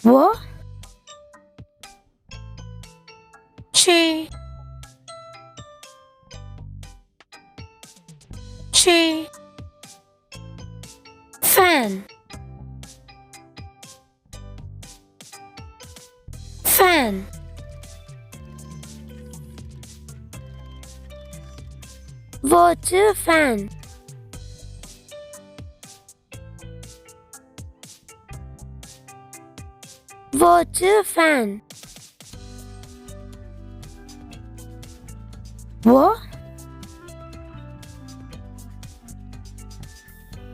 我去饭我吃饭我吃饭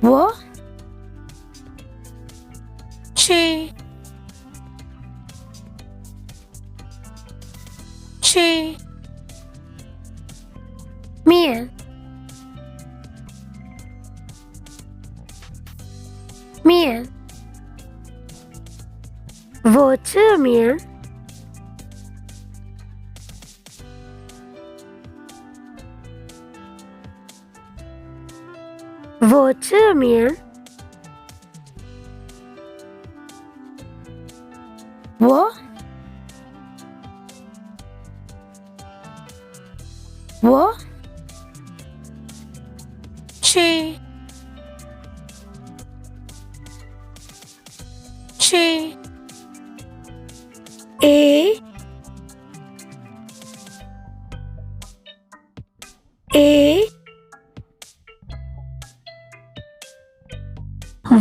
我去面我吃面我吃面我去诶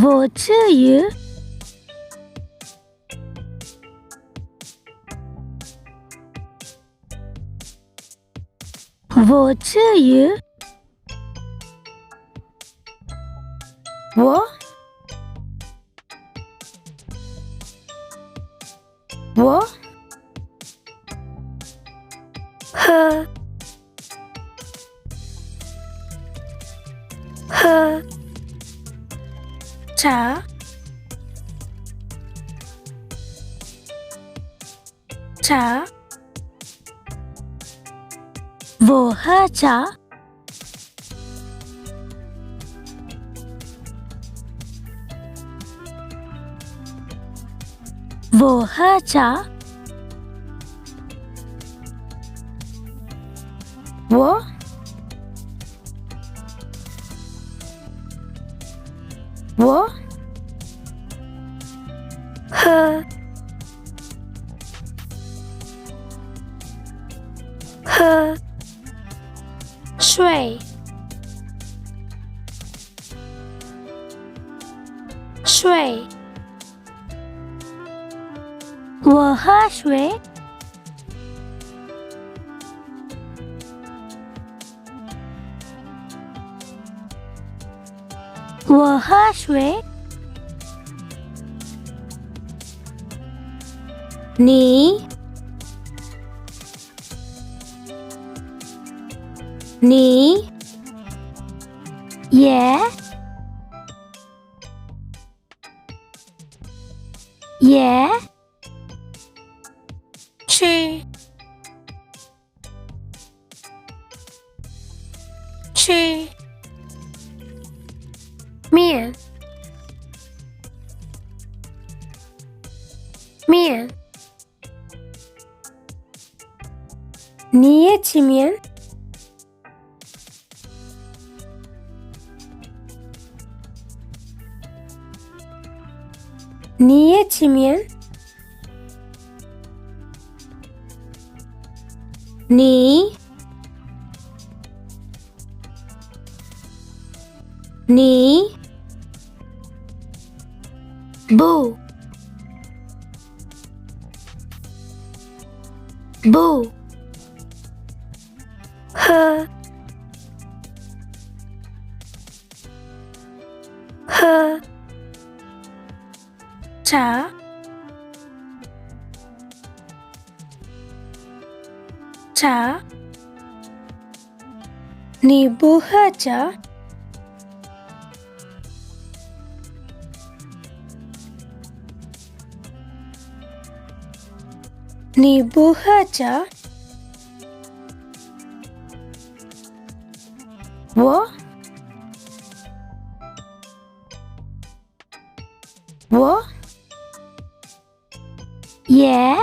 我吃鱼我吃鱼我喝茶我喝茶我喝茶我喝睡我喝水我喝水你也去面你也吃面你也吃面你不喝茶你不喝茶你不喝茶我耶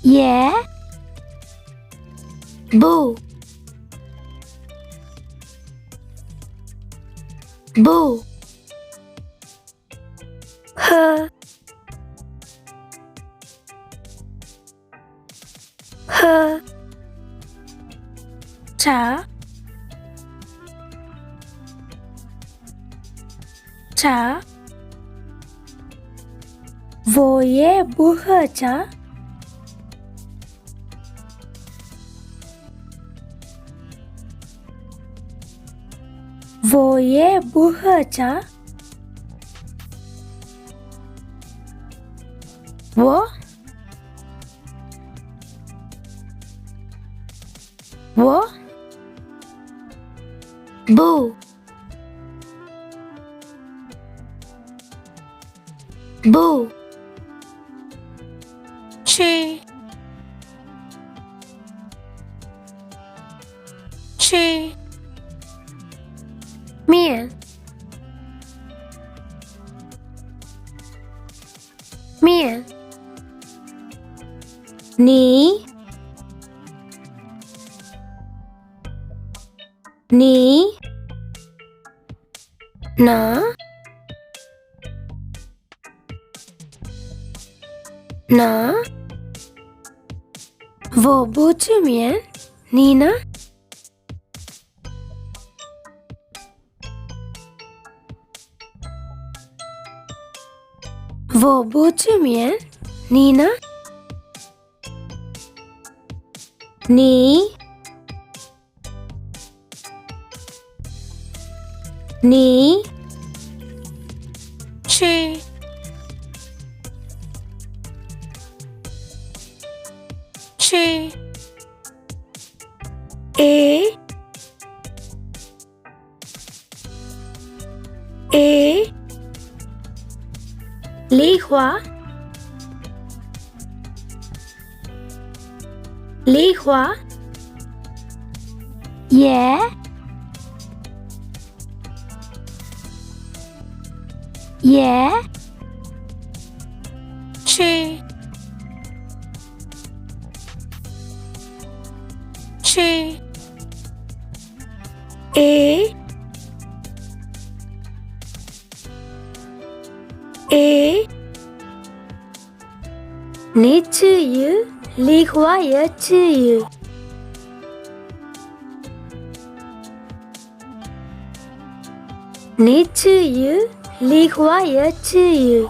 耶不不喝喝茶茶वो ये不喝茶वो ये不喝茶我不不去面你拿我不吃面你呢我不吃面你呢你去A 梨花耶去A 你吃鱼梨花也吃鱼你吃鱼梨花也吃鱼